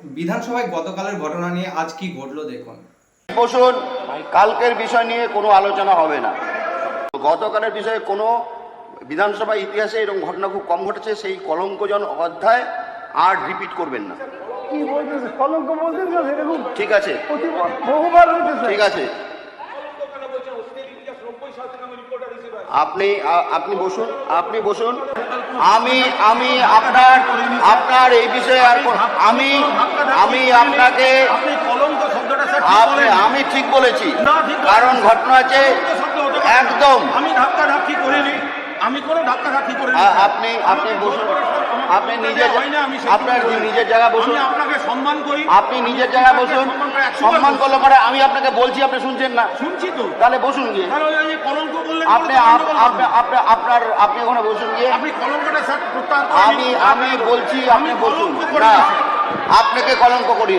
বিধানসভায় গতকালের ঘটনা নিয়ে আজ কি ঘটলো দেখুন। বসুন, কালকের বিষয় নিয়ে কোনো আলোচনা হবে না। গতকালের বিষয়ে কোনো বিধানসভা ইতিহাসে এরকম ঘটনা খুব কম ঘটেছে। সেই কলঙ্কজন অধ্যায় আর রিপিট করবেন না। কি বলতেছে? কলঙ্ক বলতেছে এরকম? ঠিক আছে, বহুবার হইতেছে। ঠিক আছে, আপনি বসুন, আপনি বসুন। আমি আপনার এই বিষয়ে আর আমি আপনাকে আমি ঠিক বলেছি, কারণ ঘটনা আছে একদম। আমি ধাক্কাধাক্কি করিনি, আমি কোনো ধাক্কাধাক্কি করিনি। আপনি বসুন, আপনি আপনার নিজের জায়গা বসুন। আমি আপনাকে সম্মান করি, আপনি নিজের জায়গা বসুন। সম্মান করলে পরে আমি আপনাকে বলছি, আপনি শুনছেন না। শুনছি তো, তাহলে বসুন গিয়ে। কলঙ্ক বললেন, আপনি ওখানে বসুন গিয়ে। আপনি কলঙ্কটা স্যার প্রত্যাহার করেন। আমি বলছি আপনি বসুন না, আপনাকে কলঙ্ক করি।